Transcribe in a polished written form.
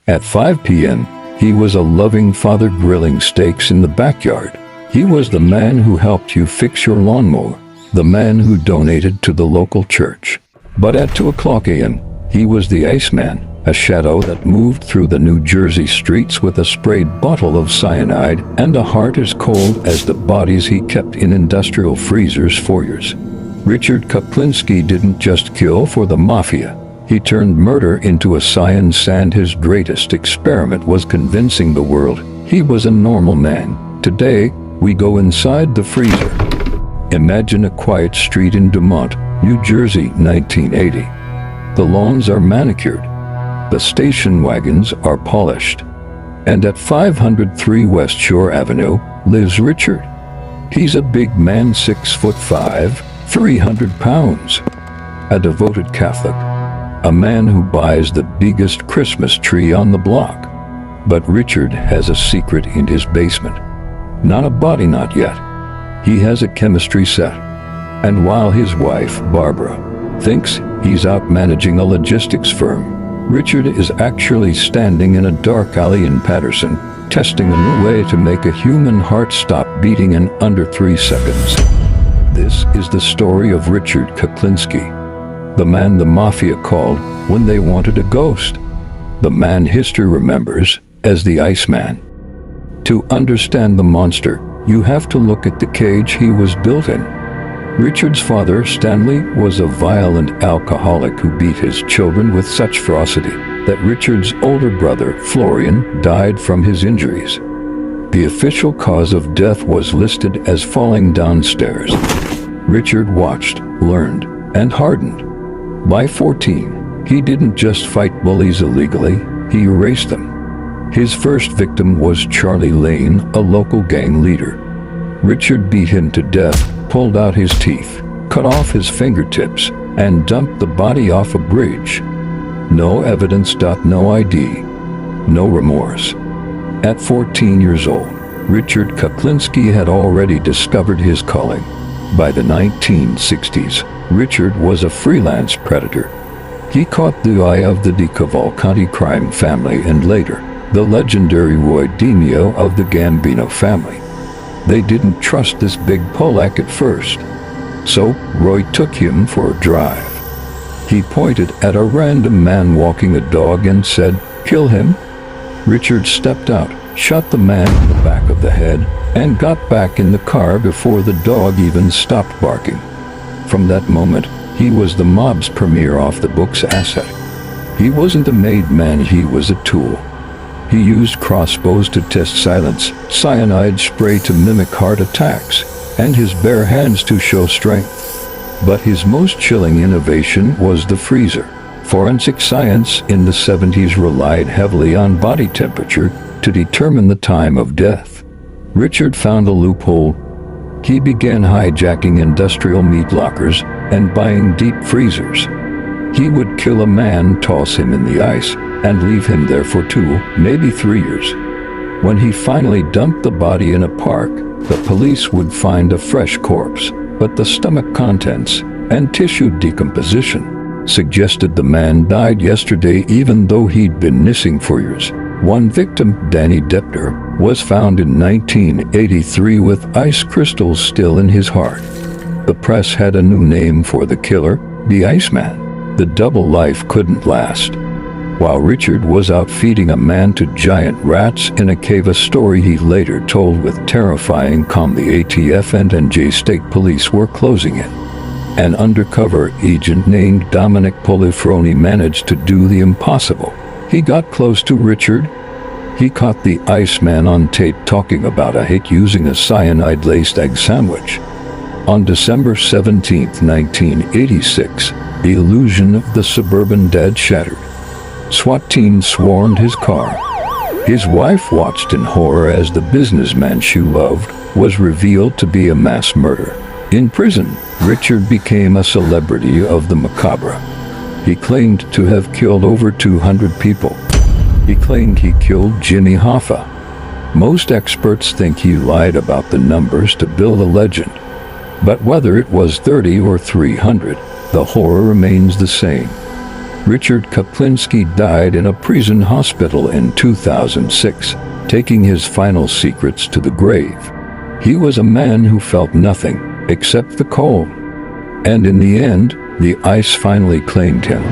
At 5 p.m., he was a loving father grilling steaks in the backyard. He was the man who helped you fix your lawnmower, the man who donated to the local church. But at 2 o'clock a.m., he was the Iceman, a shadow that moved through the New Jersey streets with a sprayed bottle of cyanide and a heart as cold as the bodies he kept in industrial freezers for years. Richard Kuklinski didn't just kill for the Mafia. He turned murder into a science, and his greatest experiment was convincing the world he was a normal man. Today, we go inside the freezer. Imagine a quiet street in Dumont, New Jersey, 1980. The lawns are manicured. The station wagons are polished. And at 503 West Shore Avenue lives Richard. He's a big man, 6'5", 300 pounds. A devoted Catholic. A man who buys the biggest Christmas tree on the block. But Richard has a secret in his basement. Not a body, not yet. He has a chemistry set. And while his wife, Barbara, thinks he's out managing a logistics firm, Richard is actually standing in a dark alley in Patterson, testing a new way to make a human heart stop beating in under 3 seconds. This is the story of Richard Kuklinski, the man the Mafia called when they wanted a ghost, the man history remembers as the Iceman. To understand the monster, you have to look at the cage he was built in. Richard's father, Stanley, was a violent alcoholic who beat his children with such ferocity that Richard's older brother, Florian, died from his injuries. The official cause of death was listed as falling downstairs. Richard watched, learned, and hardened. By 14, he didn't just fight bullies illegally, he erased them. His first victim was Charlie Lane, a local gang leader. Richard beat him to death, pulled out his teeth, cut off his fingertips, and dumped the body off a bridge. No evidence, no ID, no remorse. At 14 years old, Richard Kuklinski had already discovered his calling. By the 1960s, Richard was a freelance predator. He caught the eye of the DeCavalcanti crime family and later, the legendary Roy DeMeo of the Gambino family. They didn't trust this big Polak at first. So Roy took him for a drive. He pointed at a random man walking a dog and said, "Kill him." Richard stepped out, shot the man in the back of the head, and got back in the car before the dog even stopped barking. From that moment, he was the mob's premier off-the-books asset. He wasn't a made man, he was a tool. He used crossbows to test silence, cyanide spray to mimic heart attacks, and his bare hands to show strength. But his most chilling innovation was the freezer. Forensic science in the 70s relied heavily on body temperature to determine the time of death. Richard found a loophole. He began hijacking industrial meat lockers and buying deep freezers. He would kill a man, toss him in the ice, and leave him there for 2, maybe 3 years. When he finally dumped the body in a park, the police would find a fresh corpse, but the stomach contents and tissue decomposition suggested the man died yesterday even though he'd been missing for years. One victim, Danny Depner, was found in 1983 with ice crystals still in his heart. The press had a new name for the killer, the Iceman. The double life couldn't last. While Richard was out feeding a man to giant rats in a cave, a story he later told with terrifying calm, the ATF and NJ State Police were closing in. An undercover agent named Dominic Polifroni managed to do the impossible. He got close to Richard. He caught the Iceman on tape talking about a hit using a cyanide-laced egg sandwich. On December 17, 1986, the illusion of the suburban dead shattered. SWAT teams swarmed his car. His wife watched in horror as the businessman she loved was revealed to be a mass murderer. In prison, Richard became a celebrity of the macabre. He claimed to have killed over 200 people. He claimed he killed Jimmy Hoffa. Most experts think he lied about the numbers to build a legend. But whether it was 30 or 300, the horror remains the same. Richard Kuklinski died in a prison hospital in 2006, taking his final secrets to the grave. He was a man who felt nothing except the cold. And in the end, the ice finally claimed him.